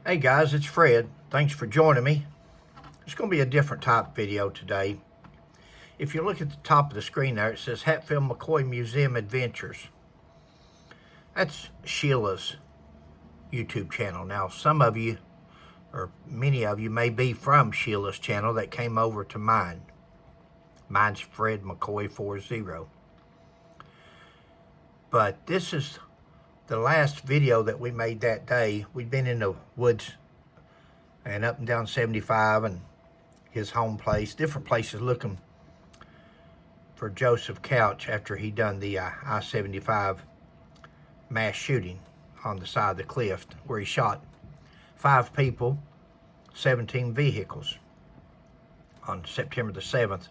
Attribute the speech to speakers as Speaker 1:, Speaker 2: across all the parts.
Speaker 1: Hey guys, it's Fred. Thanks for joining me. It's going to be a different type video today. If you look at the top of the screen there, it says Hatfield McCoy Museum Adventures. That's Sheila's YouTube channel. Now, some of you, or many of you, may be from Sheila's channel that came over to mine. Mine's Fred McCoy 40. But this is the last video that we made that day. We'd been in the woods and up and down 75 and his home place, different places looking for Joseph Couch after he done the I-75 mass shooting on the side of the cliff where he shot 5 people, 17 vehicles on September the 7th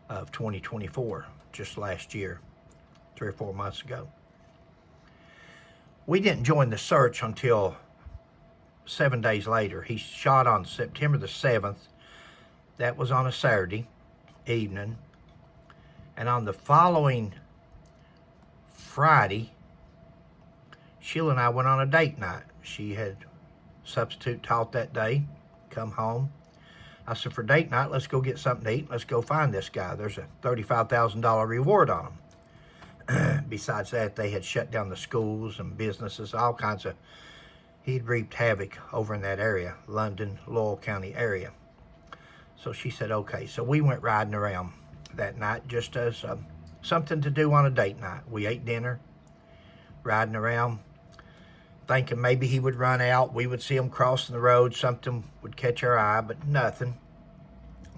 Speaker 1: of 2024, just last year, 3 or 4 months ago. We didn't join the search until 7 days later. He shot on September the 7th. That was on a Saturday evening. And on the following Friday, Sheila and I went on a date night. She had substitute taught that day, come home. I said, for date night, let's go get something to eat. Let's go find this guy. There's a $35,000 reward on him. Besides that, they had shut down the schools and businesses, all kinds of, he'd reaped havoc over in that area, London, Laurel County area. So she said, okay. So we went riding around that night just as something to do on a date night. We ate dinner, riding around, thinking maybe he would run out. We would see him crossing the road. Something would catch our eye, but nothing.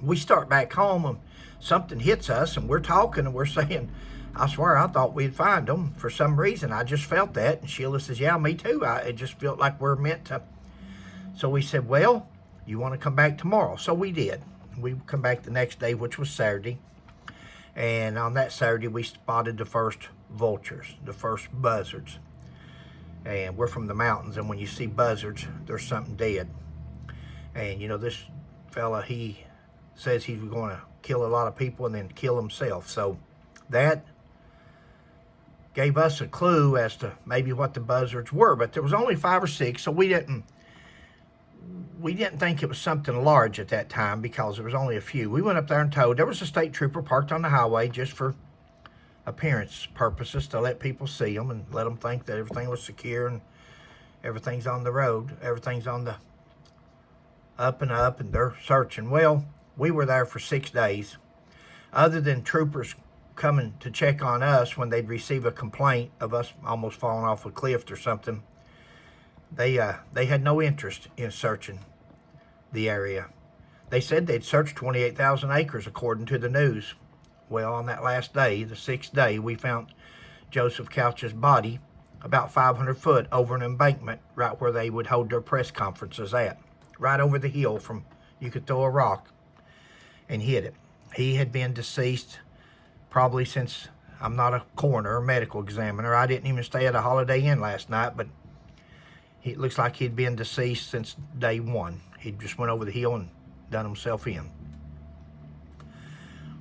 Speaker 1: We start back home and something hits us and we're talking and we're saying, I swear I thought we'd find them for some reason. I just felt that. And Sheila says, yeah, me too. It just felt like we're meant to. So we said, well, you want to come back tomorrow? So we did. We come back the next day, which was Saturday. And on that Saturday, we spotted the first vultures, the first buzzards. And we're from the mountains. And when you see buzzards, there's something dead. And, you know, this fella, he says he's going to kill a lot of people and then kill himself. So that gave us a clue as to maybe what the buzzards were, but there was only 5 or 6, so we didn't think it was something large at that time because there was only a few. We went up there and towed. There was a state trooper parked on the highway just for appearance purposes to let people see them and let them think that everything was secure and everything's on the road, everything's on the up and they're searching. Well, we were there for 6 days. Other than troopers coming to check on us when they'd receive a complaint of us almost falling off a cliff or something, they had no interest in searching the area. They said they'd searched 28,000 acres according to the news. Well, on that last day, the 6th day, we found Joseph Couch's body about 500 foot over an embankment right where they would hold their press conferences at, right over the hill from, you could throw a rock and hit it. He had been deceased probably since, I'm not a coroner or medical examiner. I didn't even stay at a Holiday Inn last night, but it looks like he'd been deceased since day 1. He just went over the hill and done himself in.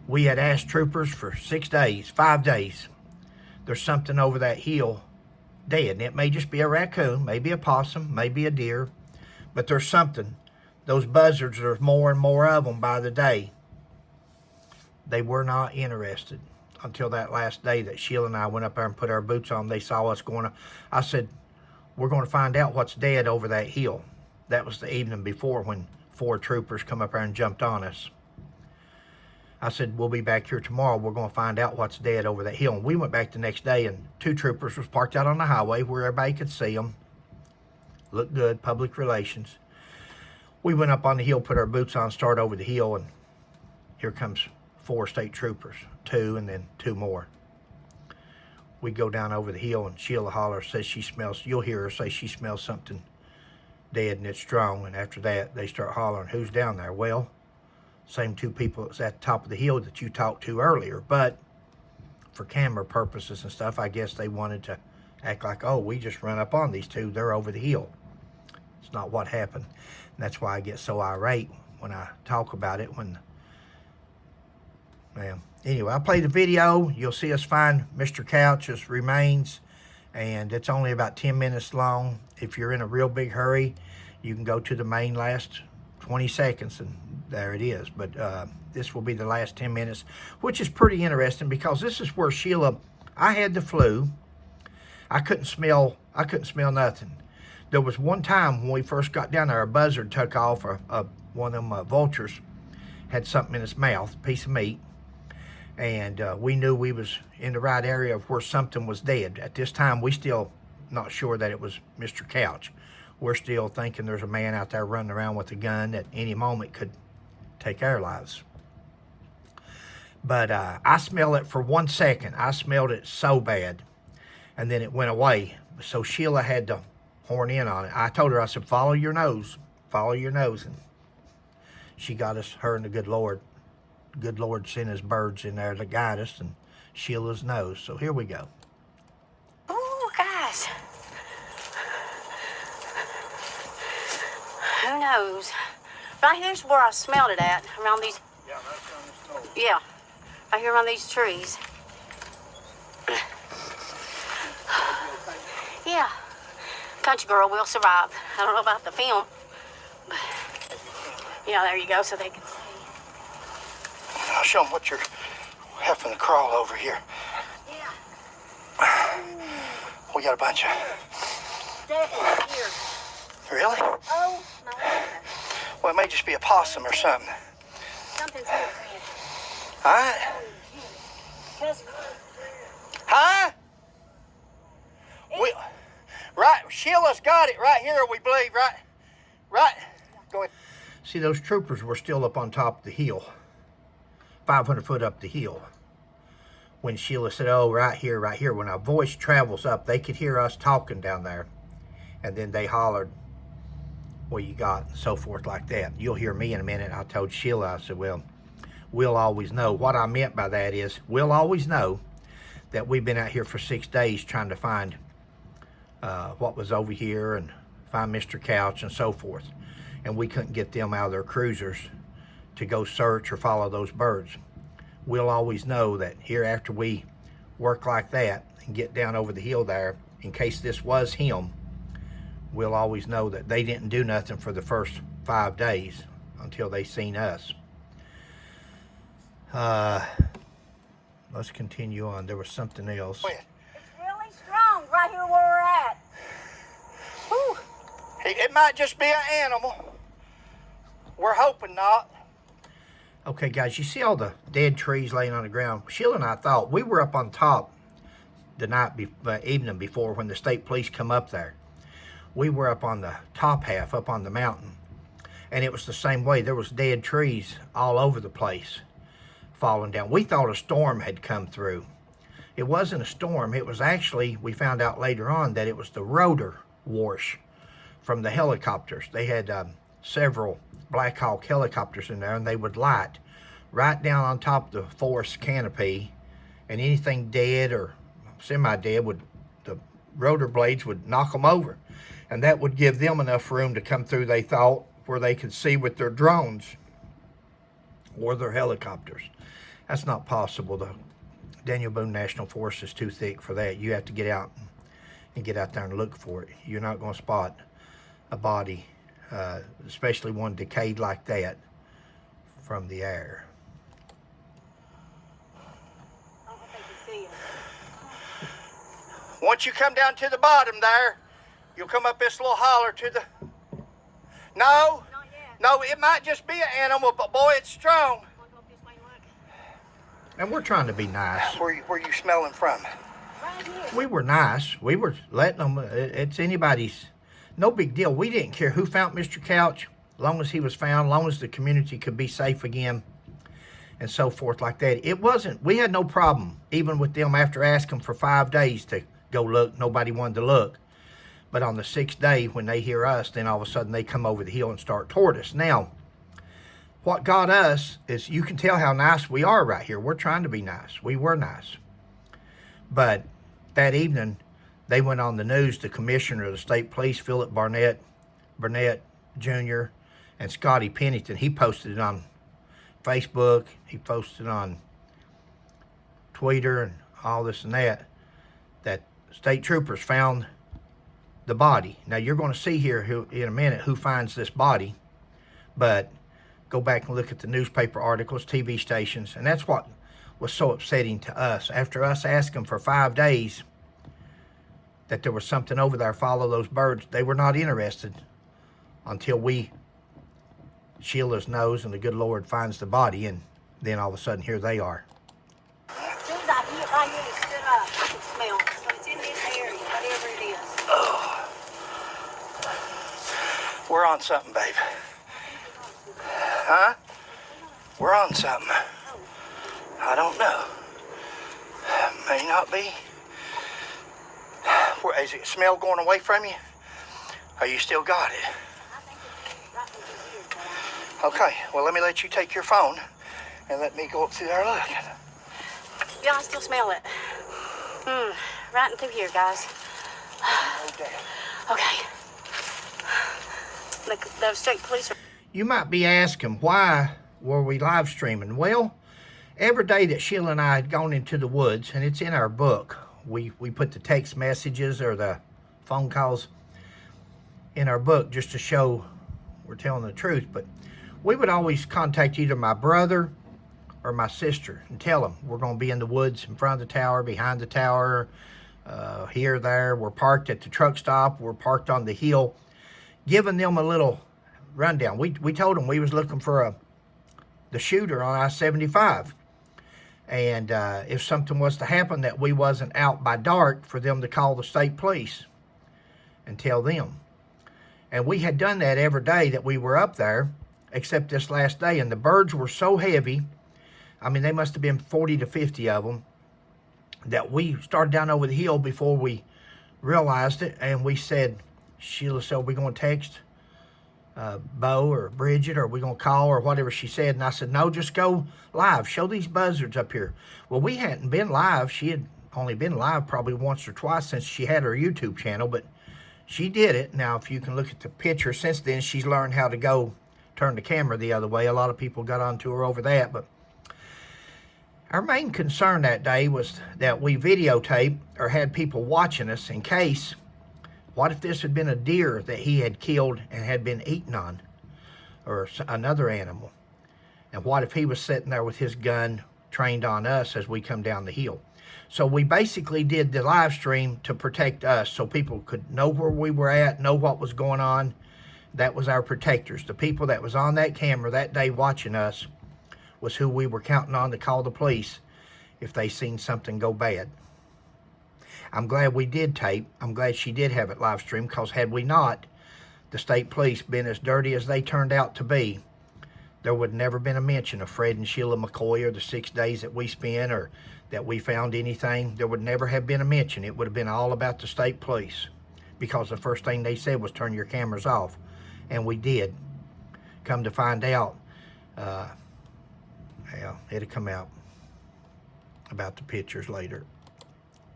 Speaker 1: We had asked troopers for 6 days, 5 days. There's something over that hill dead. And it may just be a raccoon, maybe a possum, maybe a deer, but there's something. Those buzzards, there's more and more of them by the day. They were not interested until that last day that Sheila and I went up there and put our boots on. They saw us going. I said, we're going to find out what's dead over that hill. That was the evening before when 4 troopers come up there and jumped on us. I said, we'll be back here tomorrow. We're going to find out what's dead over that hill. And we went back the next day and 2 troopers was parked out on the highway where everybody could see them. Looked good, public relations. We went up on the hill, put our boots on, started over the hill, and here comes 4 state troopers, 2 and then 2 more. We go down over the hill and Sheila hollers, says she smells, you'll hear her say she smells something dead and it's strong. And after that, they start hollering, who's down there? Well, same 2 people that's at the top of the hill that you talked to earlier. But for camera purposes and stuff, I guess they wanted to act like, oh, we just run up on these 2, they're over the hill. It's not what happened. And that's why I get so irate when I talk about it. Anyway, I'll play the video. You'll see us find Mr. Couch's remains and it's only about 10 minutes long. If you're in a real big hurry, you can go to the main last 20 seconds, and there it is. But this will be the last 10 minutes, which is pretty interesting because this is where Sheila, I had the flu. I couldn't smell nothing. There was one time when we first got down there, a buzzard took off, one of them vultures had something in its mouth, a piece of meat, and we knew we was in the right area of where something was dead. At this time, we still not sure that it was Mr. Couch. We're still thinking there's a man out there running around with a gun that any moment could take our lives. But I smelled it for 1 second. I smelled it so bad, and then it went away. So Sheila had to horn in on it. I told her, I said, follow your nose, and she got us, her and the good Lord sent his birds in there to guide us, and Sheila's nose. So here we go.
Speaker 2: Oh, gosh. Who knows? Right here's where I smelled it at, around these.
Speaker 1: Yeah, that's on the stove.
Speaker 2: Yeah, right here around these trees. Yeah, country girl will survive. I don't know about the film, but yeah, there you go, so they can see.
Speaker 1: I'll show them what you're having to crawl over here.
Speaker 2: Yeah.
Speaker 1: We got a bunch of...
Speaker 2: Definitely here.
Speaker 1: Really?
Speaker 2: Oh, my goodness.
Speaker 1: Well, it may just be a possum or something.
Speaker 2: Something's here, friend.
Speaker 1: All right.
Speaker 2: Just
Speaker 1: Huh? Right, Sheila's got it right here, we believe, right? Go ahead. See, those troopers were still up on top of the hill, 500 foot up the hill. When Sheila said, oh, right here, when our voice travels up, they could hear us talking down there. And then they hollered, what you got, and so forth like that. You'll hear me in a minute. I told Sheila, I said, well, we'll always know. What I meant by that is, we'll always know that we've been out here for 6 days trying to find what was over here and find Mr. Couch and so forth. And we couldn't get them out of their cruisers to go search or follow those birds. We'll always know that here after we work like that and get down over the hill there, in case this was him, we'll always know that they didn't do nothing for the first 5 days until they seen us. Let's continue on. There was something else.
Speaker 2: It's really strong right here where we're at. Whew.
Speaker 1: It might just be an animal. We're hoping not. Okay, guys, you see all the dead trees laying on the ground? Sheila and I thought we were up on top the evening before when the state police come up there. We were up on the top half, up on the mountain, and it was the same way. There was dead trees all over the place falling down. We thought a storm had come through. It wasn't a storm. It was actually, we found out later on, that it was the rotor wash from the helicopters. They had several Black Hawk helicopters in there, and they would light right down on top of the forest canopy, and anything dead or semi-dead, the rotor blades would knock them over, and that would give them enough room to come through, they thought, where they could see with their drones or their helicopters. That's not possible. The Daniel Boone National Forest is too thick for that. You have to get out and get out there and look for it. You're not going to spot a body, especially one decayed like that, from the air.
Speaker 2: I don't think you see it.
Speaker 1: Once you come down to the bottom there, you'll come up this little holler to the... No?
Speaker 2: Not yet.
Speaker 1: No, it might just be an animal, but boy, it's strong.
Speaker 2: Wanna go up this way and look?
Speaker 1: And we're trying to be nice. Where you smelling from?
Speaker 2: Right here.
Speaker 1: We were nice. We were letting them... It's anybody's... No big deal. We didn't care who found Mr. Couch, as long as he was found, as long as the community could be safe again, and so forth like that. It wasn't... We had no problem, even with them after asking for 5 days to go look. Nobody wanted to look. But on the 6th day, when they hear us, then all of a sudden they come over the hill and start toward us. Now, what got us is, you can tell how nice we are right here. We're trying to be nice. We were nice. But that evening, they went on the news. The commissioner of the state police, Philip Burnett Jr., and Scotty Pennington, he posted it on Facebook. He posted on Twitter and all this and that state troopers found the body. Now you're going to see here in a minute who finds this body, but go back and look at the newspaper articles, TV stations, and that's what was so upsetting to us. After us asking for 5 days that there was something over there, follow those birds, they were not interested until Sheila's knows and the good Lord finds the body, and then all of a sudden here they are.
Speaker 2: As soon as I hit right here and stood up, I could smell it. So it's in this area, whatever it is.
Speaker 1: Oh. We're on something, babe. Huh? We're on something. I don't know. May not be. Is it smell going away from you? Or you still got it?
Speaker 2: I think it's right in here.
Speaker 1: Okay, well, let me let you take your phone and let me go up through there and look.
Speaker 2: Yeah, I still smell it. Right in through here, guys.
Speaker 1: Oh, damn.
Speaker 2: Okay. The state police are...
Speaker 1: You might be asking, why were we live streaming? Well, every day that Sheila and I had gone into the woods, and it's in our book, we put the text messages or the phone calls in our book just to show we're telling the truth. But we would always contact either my brother or my sister and tell them we're going to be in the woods in front of the tower, behind the tower, here, there. We're parked at the truck stop. We're parked on the hill, giving them a little rundown. We told them we was looking for the shooter on I-75. And if something was to happen, that we wasn't out by dark, for them to call the state police and tell them. And we had done that every day that we were up there, except this last day. And the birds were so heavy, I mean, they must have been 40 to 50 of them, that we started down over the hill before we realized it. And we said, Sheila said, we're going to text Bo or Bridget, or we're going to call, or whatever she said. And I said, no, just go live. Show these buzzards up here. Well, we hadn't been live. She had only been live probably once or twice since she had her YouTube channel, but she did it. Now, if you can look at the picture, since then, she's learned how to go turn the camera the other way. A lot of people got onto her over that, but our main concern that day was that we videotaped or had people watching us in case, what if this had been a deer that he had killed and had been eaten on, or another animal? And what if he was sitting there with his gun trained on us as we come down the hill? So we basically did the live stream to protect us, so people could know where we were at, know what was going on. That was our protectors. The people that was on that camera that day watching us was who we were counting on to call the police if they seen something go bad. I'm glad we did tape. I'm glad she did have it live streamed, because had we not, the state police been as dirty as they turned out to be, there would never been a mention of Fred and Sheila McCoy, or the 6 days that we spent, or that we found anything. There would never have been a mention. It would have been all about the state police, because the first thing they said was turn your cameras off. And we did. Come to find out, well, it'll come out about the pictures later.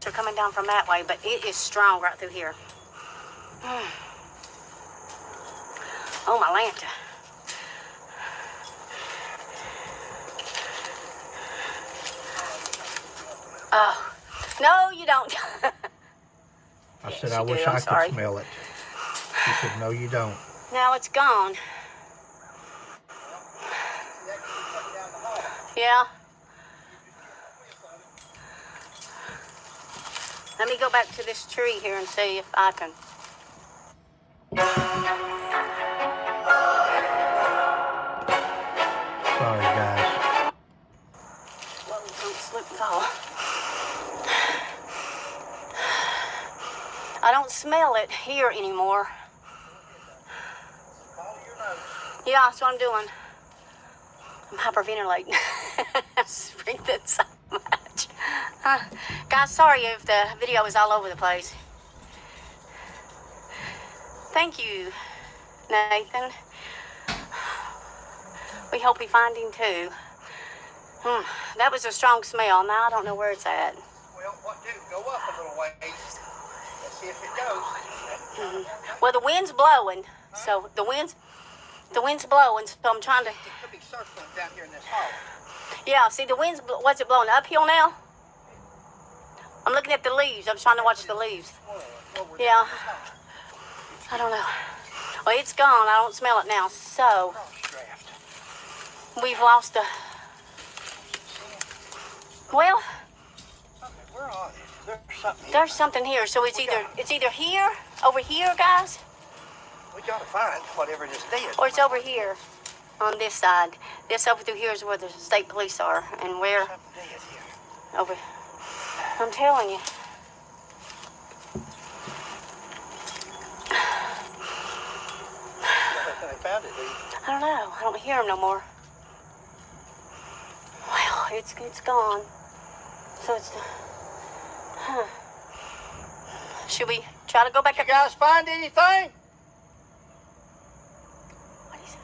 Speaker 2: They're coming down from that way, but it is strong right through here. Oh, my lantern. Oh, no, you don't.
Speaker 1: I
Speaker 2: Yes,
Speaker 1: said,
Speaker 2: you
Speaker 1: I wish
Speaker 2: do. I'm
Speaker 1: I
Speaker 2: sorry.
Speaker 1: could smell it. She said, no, you don't.
Speaker 2: Now it's gone. Yeah. Let me go back to this tree here and see if I can.
Speaker 1: Sorry, guys.
Speaker 2: Whoa, don't slip and fall. I don't smell it here anymore. Yeah, that's what I'm doing. I'm hyperventilating. I'm breathing so much. Guys, sorry if the video is all over the place. Thank you, Nathan. We hope we find him too. That was a strong smell. Now I don't know where it's at.
Speaker 1: Well, what do? Go up a little ways. Let's see if it goes.
Speaker 2: Well, the wind's blowing, so the wind's blowing, so I'm trying to.
Speaker 1: It could be circling down here in this hall.
Speaker 2: Yeah, see the wind's. What's it blowing uphill now? I'm looking at the leaves. I'm trying to watch the leaves. Yeah. I don't know. Well, it's gone. I don't smell it now. So, we've lost the... Well,
Speaker 1: Where are they? There's something here.
Speaker 2: there's something here. So it's either here, over here, guys,
Speaker 1: We gotta find whatever this is.
Speaker 2: or it's over here on this side. This over through here is where the state police are, and we're
Speaker 1: Something dead here.
Speaker 2: over. I'm telling you.
Speaker 1: They found it, dude.
Speaker 2: I don't know. I don't hear them no more. Well, it's gone. So it's... Huh. Should we try to go back
Speaker 1: You
Speaker 2: up?
Speaker 1: guys find anything?
Speaker 2: What do you say?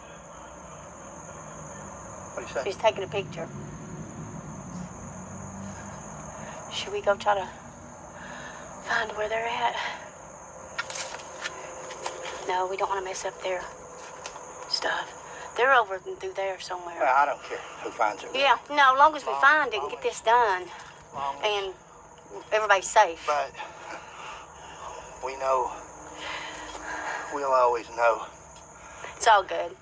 Speaker 1: What do you say?
Speaker 2: He's taking a picture. Should we go try to find where they're at? No, we don't want to mess up their stuff. They're over through there somewhere.
Speaker 1: Well, I don't care who finds it.
Speaker 2: Yeah, no, as long as we find it and get this done and everybody's safe.
Speaker 1: But we know, we'll always know.
Speaker 2: It's all good.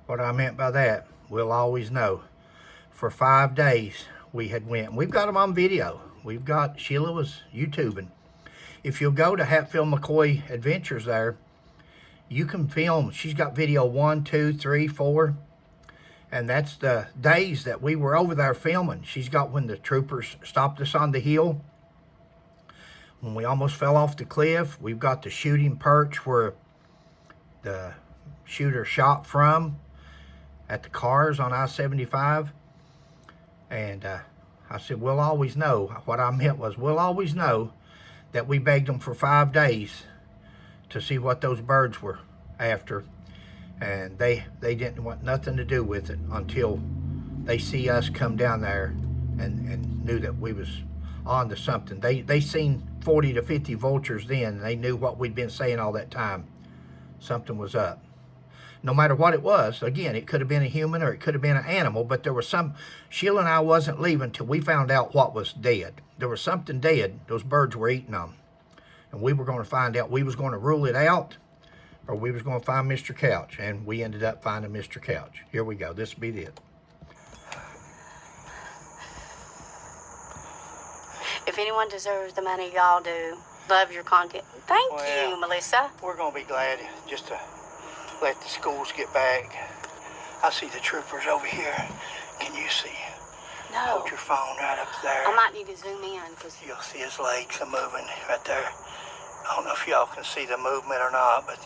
Speaker 1: What I meant by that, we'll always know. For 5 days, we had went. We've got them on video. Sheila was YouTubing. If you'll go to Hatfield McCoy Adventures there, you can film. She's got video 1, 2, 3, 4. And that's the days that we were over there filming. She's got when the troopers stopped us on the hill. When we almost fell off the cliff. We've got the shooting perch where the shooter shot from at the cars on I-75. And I said, we'll always know. What I meant was, we'll always know that we begged them for 5 days to see what those birds were after. And they didn't want nothing to do with it until they see us come down there and knew that we was on to something. They seen 40 to 50 vultures then, and they knew what we'd been saying all that time. Something was up. No matter what it was, again, it could have been a human or it could have been an animal, but there was some... Sheila and I wasn't leaving till we found out what was dead. There was something dead. Those birds were eating them. And we were going to find out. We was going to rule it out, or we was going to find Mr. Couch. And we ended up finding Mr. Couch. Here we go. This will be it.
Speaker 2: If anyone deserves the money, y'all do. Love your content. Thank you, Melissa.
Speaker 1: We're going to be glad just to let the schools get back. I see the troopers over here. Can you see?
Speaker 2: No.
Speaker 1: Hold your phone right up there.
Speaker 2: I might need to zoom in because
Speaker 1: You'll see his legs are moving right there. I don't know if y'all can see the movement or not, but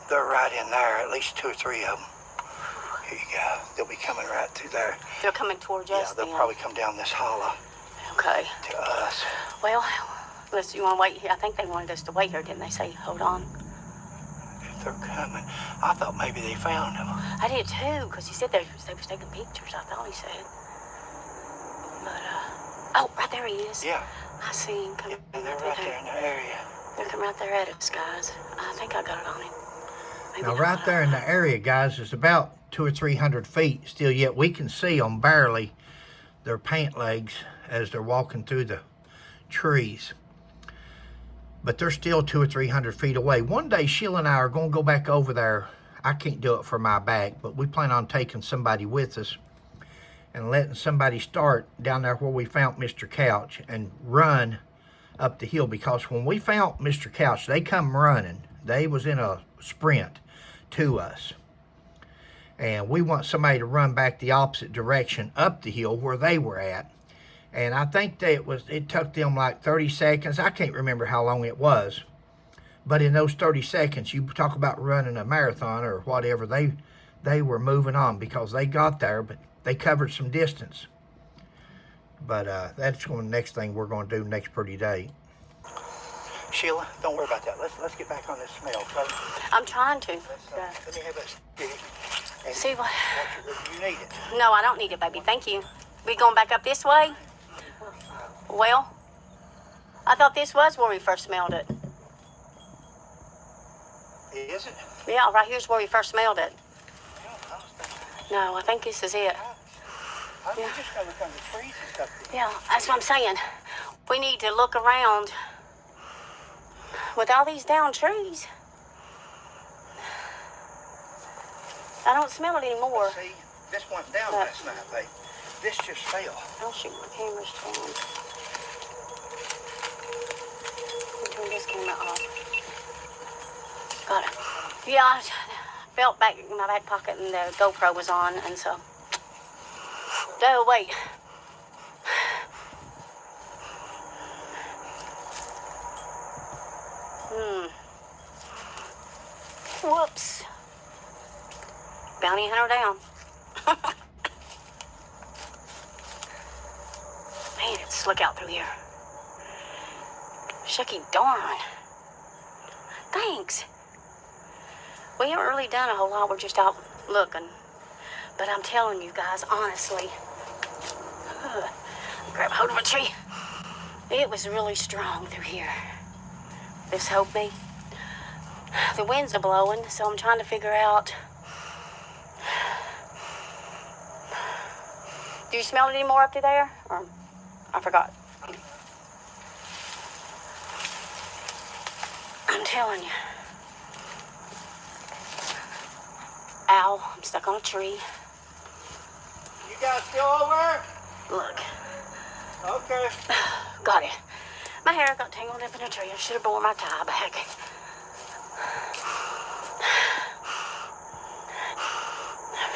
Speaker 1: they're right in there, at least 2 or 3 of them. Here you go. They'll be coming right through there.
Speaker 2: they're coming towards
Speaker 1: Yeah,
Speaker 2: us.
Speaker 1: they'll
Speaker 2: then.
Speaker 1: probably come down this hollow
Speaker 2: Okay.
Speaker 1: to us.
Speaker 2: Well, you want to wait here? I think they wanted us to wait here, didn't they? Say, hold on.
Speaker 1: If they're coming, I thought maybe they found them.
Speaker 2: I did too, because he said they was taking pictures. I thought he said. But oh, right there he is.
Speaker 1: Yeah,
Speaker 2: I see him coming.
Speaker 1: and they're right there in the area.
Speaker 2: They're coming right there at us, guys. I think I got it on him. Maybe
Speaker 1: Now,
Speaker 2: not.
Speaker 1: right there in the area, guys, is about 200 or 300 feet still yet. We can see them barely, their pant legs, as they're walking through the trees. But they're still 200 or 300 feet away. One day, Sheila and I are going to go back over there. I can't do it for my back, but we plan on taking somebody with us and letting somebody start down there where we found Mr. Couch and run up the hill. Because when we found Mr. Couch, they come running. They was in a sprint to us. And we want somebody to run back the opposite direction up the hill where they were at. And I think that it took them like 30 seconds. I can't remember how long it was. But in those 30 seconds, you talk about running a marathon or whatever, they were moving on because they got there, but they covered some distance. But that's the next thing we're going to do next pretty day. Sheila, don't worry about that. Let's get back on this smell, okay?
Speaker 2: I'm trying to.
Speaker 1: Let me have that stick. And
Speaker 2: See what?
Speaker 1: you need it.
Speaker 2: No, I don't need it, baby. Thank you. We going back up this way? Well, I thought this was where we first smelled it.
Speaker 1: Is it?
Speaker 2: Yeah, right here's where we first smelled it. No, I think this is it.
Speaker 1: I'm just going to look under the trees and stuff.
Speaker 2: Yeah, that's what I'm saying. We need to look around with all these down trees. I don't smell it anymore.
Speaker 1: See, this went down last night, babe. This just fell.
Speaker 2: Oh shoot, my camera's down. Turn this camera off. Got it. Yeah, I felt back in my back pocket and the GoPro was on, and so. Oh, wait. Whoops. Bounty hunter down. Man, it's slick out through here. Shucky darn. Thanks. We haven't really done a whole lot. We're just out looking. But I'm telling you guys, honestly, grab hold of a tree. It was really strong through here. This whole big. The winds are blowing, so I'm trying to figure out. Do you smell it anymore up to there? Or I forgot. I'm telling you. Ow, I'm stuck on a tree.
Speaker 1: You guys still over?
Speaker 2: Look.
Speaker 1: Okay.
Speaker 2: Got it. My hair got tangled up in a tree. I should have brought my tie back.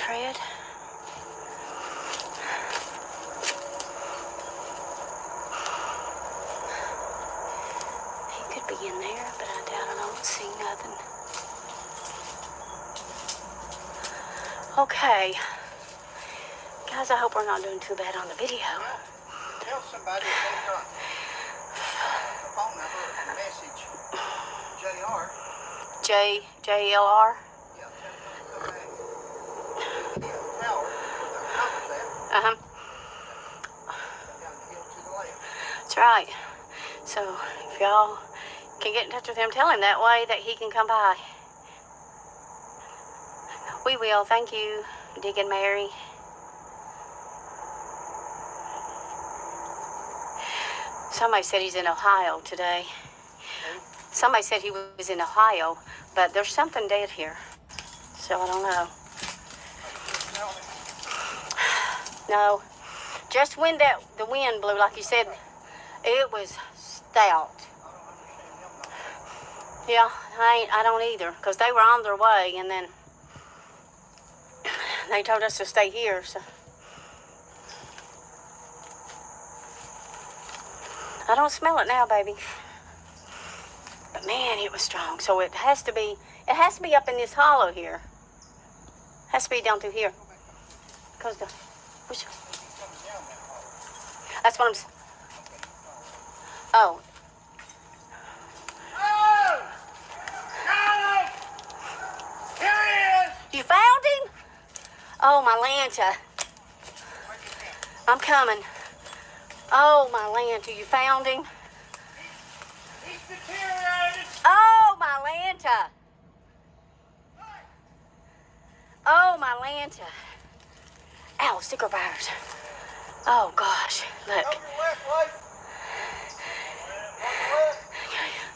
Speaker 2: Fred? He could be in there, but I doubt it. I don't see nothing. Okay. Guys, I hope we're not doing too bad on the video.
Speaker 1: Well, tell somebody if they've got a phone number and message JR.
Speaker 2: JLR?
Speaker 1: Yeah, tell them to come back. Yeah, the tower where the number's at.
Speaker 2: Uh-huh.
Speaker 1: Come down the hill to the left.
Speaker 2: That's right. So, if y'all can get in touch with him, tell him that way that he can come by. We will. Thank you, Diggin' Mary. Somebody said he's in Ohio today. Somebody said he was in Ohio, but there's something dead here. So I don't know. No. Just when the wind blew, like you said, it was stout. Yeah, I don't either, because they were on their way, and then they told us to stay here, so. I don't smell it now, baby. But man, it was strong. So it has to be up in this hollow here. Has to be down through here. Because which? That's what I'm. Oh.
Speaker 1: Oh! Got him! Here he is!
Speaker 2: You found him? Oh, my Lanta. I'm coming. Oh, my Lanta, you found him?
Speaker 1: He's deteriorated!
Speaker 2: Oh, my Lanta. Oh, my Lanta. Ow, sticker bars. Oh, gosh. Look.
Speaker 1: Over left, Blake. On the left.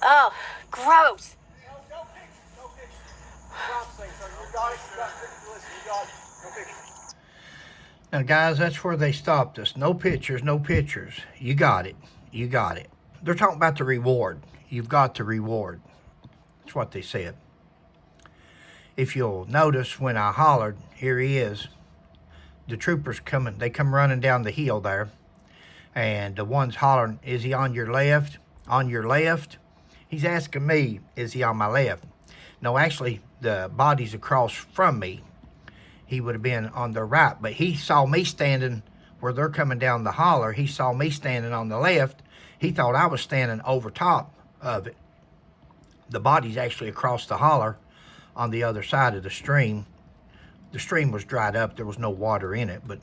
Speaker 2: Oh, gross.
Speaker 1: Hey, go picture, go picture. Drop thing, sir. You got it. You got it. Listen, you got it. Go picture. Now, guys, that's where they stopped us. No pictures, no pictures. You got it. You got it. They're talking about the reward. You've got the reward. That's what they said. If you'll notice, when I hollered, here he is. The troopers coming. They come running down the hill there. And the one's hollering, is he on your left? On your left? He's asking me, is he on my left? No, actually, the body's across from me. He would have been on the right, but he saw me standing where they're coming down the holler. He saw me standing on the left. He thought I was standing over top of it. The body's actually across the holler on the other side of the stream. The stream was dried up. There was no water in it, but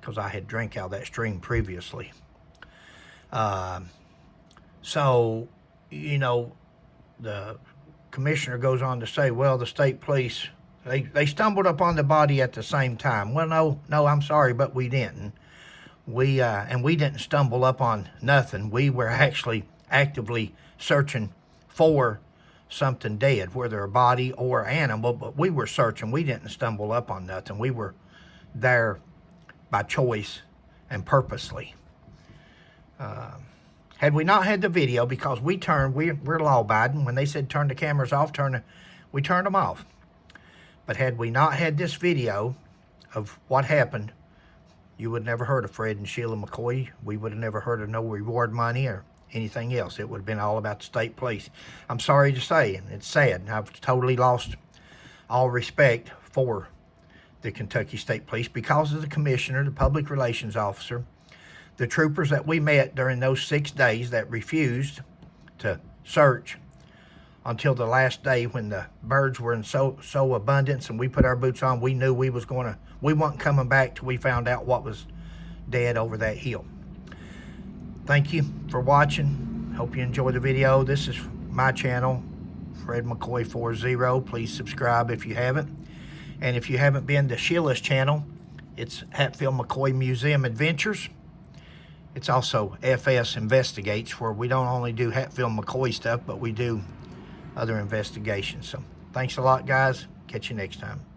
Speaker 1: because I had drank out of that stream previously. So, you know, the commissioner goes on to say, well, the state police, they stumbled upon the body at the same time. Well, no, I'm sorry, but we didn't. And we didn't stumble up on nothing. We were actually actively searching for something dead, whether a body or animal, but we were searching. We didn't stumble up on nothing. We were there by choice and purposely. Had we not had the video, because we're law-abiding. When they said turn the cameras off, we turned them off. But had we not had this video of what happened, you would have never heard of Fred and Sheila McCoy. We would have never heard of no reward money or anything else. It would have been all about the state police. I'm sorry to say, and it's sad, I've totally lost all respect for the Kentucky State Police because of the commissioner, the public relations officer, the troopers that we met during those 6 days that refused to search until the last day when the birds were in so abundance and we put our boots on. We knew we weren't coming back till we found out what was dead over that hill. Thank you for watching. Hope you enjoyed the video. This is my channel, Fred McCoy 40. Please subscribe if you haven't. And if you haven't been to Sheila's channel, it's Hatfield McCoy Museum Adventures. It's also FS Investigates, where we don't only do Hatfield McCoy stuff, but we do other investigations. So thanks a lot, guys. Catch you next time.